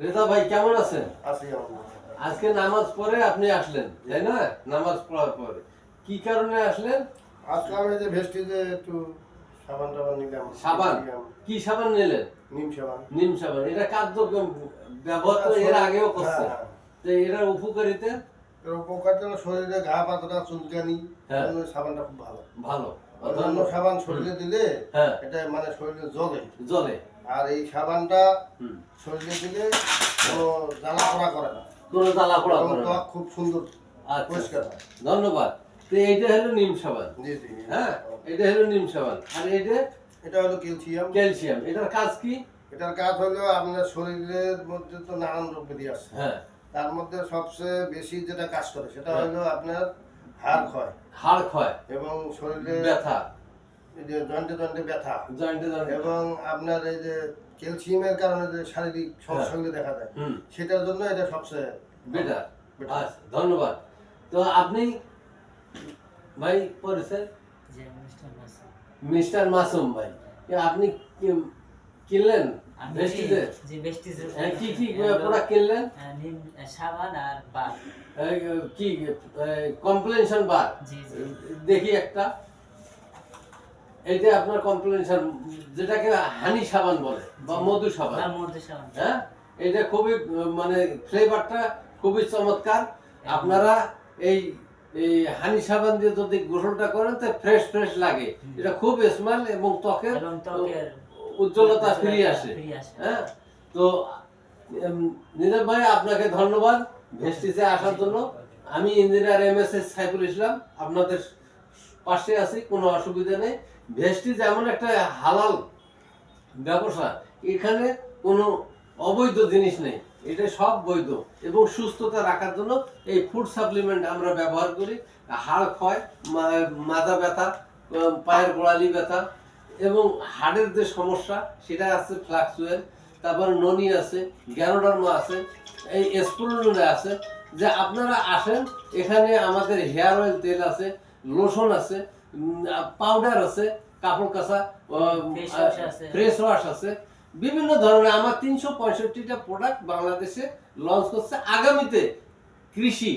রেজা ভাই কেমন আছেন? আছি আজকে নামাজ পড়ে আপনি আসলেন, তাই না? নামাজ পড়ার পরে কি কারণে আসলেন? আসলাম এই যে ভেস্টিজে একটু সাবান টাবান নিলাম। সাবান? কি সাবান নিলেন? নিম সাবান। নিম সাবান। এটা কার্যক্রম ব্যবহার তো এর আগেও করছে, তো এটার উপকারিতা? এর উপকারটা হলো শরীরে ঘা পাতলা চুলকানি, হ্যাঁ, সাবানটা খুব ভালো। ভালো। অন্যান্য সাবান শরীরে দিলে হ্যাঁ এটা মানে শরীরে জ্বলে জ্বলে, আর এই সাবানটা শরীরে দিলে কোনো জ্বালা পোড়া করে না, কোনো জ্বালা পোড়া এবং করে না। ত্বক খুব সুন্দর আচ্ছা, পরিষ্কার হয়। ধন্যবাদ। তো এইটা হলো নিম সাবান। জি জি। হ্যাঁ, এটা হলো নিম সাবান। আর এটা হলো ক্যালসিয়াম। ক্যালসিয়াম। এটার কাজ কি? এটার কাজ হলো আপনার শরীরের মধ্যে তো নানান রোগ ব্যাধি আছে, হ্যাঁ, তার মধ্যে সবচেয়ে বেশি যেটা কাজ করে সেটা হলো আপনার হাড় ক্ষয়, হাড় ক্ষয় এবং শরীরে ব্যথা, এই যে জয়েন্টে জয়েন্টে ব্যথা, জয়েন্টে এবং আপনার এই যে ক্যালসিয়ামের কারণে যে শারীরিক সমস্যাগুলো দেখা যায় সেটার জন্য এটা সবচেয়ে বেটার। আচ্ছা, ধন্যবাদ। তো আপনি ভাই পরিচয়? মিস্টার মাসুম ভাই, আপনি কিনলেন ভেস্টিজে? জি ভেস্টিজে। কি কি প্রোডাক্ট কিনলেন? নিম সাবান আর বার। কি কমপ্লেনশন বার? জি জি। দেখি একটা। এইটা আপনার কমপ্লেনশন, যেটাকে হানি সাবান বলে বা মধু সাবান। মধু সাবান। হ্যাঁ, এটা খুবই মানে ফ্লেভারটা খুবই চমৎকার। আপনারা এই এই হানি সাবান দিয়ে যদি গোসলটা করেন তো ফ্রেশ ফ্রেশ লাগে। এটা খুব স্মেল এবং ত্বকের উজ্জ্বলতা ফিরিয়ে আসে। হ্যাঁ, তো নীরব ভাই আপনাকে ধন্যবাদ ভেস্টিজে আসার জন্য। আমি ইঞ্জিনিয়ার এমএসএস সাইফুল ইসলাম, আপনাদের পাশে আছি, কোনো অসুবিধা নেই। ভেস্টিজ এমন একটা হালাল ব্যবসা, এখানে কোনো অবৈধ জিনিস নেই, এটা সব বৈধ। এবং সুস্থতা রাখার জন্য এই ফুড সাপ্লিমেন্ট আমরা ব্যবহার করি। হাড় ক্ষয়, মাজা ব্যথা, পায়ের গোড়ালি ব্যথা এবং হাড়ের যে সমস্যা সেটা আছে ফ্লাক্সুয়েল, তারপর ননি আছে, গ্যানোডার্মা আছে, এই স্পুরুলিনা আছে। যে আপনারা আসেন, এখানে আমাদের হেয়ার অয়েল তেল আছে, লোশন আছে, পাউডার আছে, কাপড় কাচা ফ্রেশ ওয়াশ আছে, বিভিন্ন ধরনের আমার 365টা প্রোডাক্ট বাংলাদেশে লঞ্চ করছে। আগামীতে কৃষি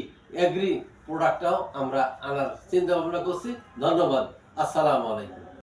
এগ্রি প্রোডাক্টটাও আমরা আনার চিন্তা ভাবনা করছি। ধন্যবাদ। আসসালামু আলাইকুম।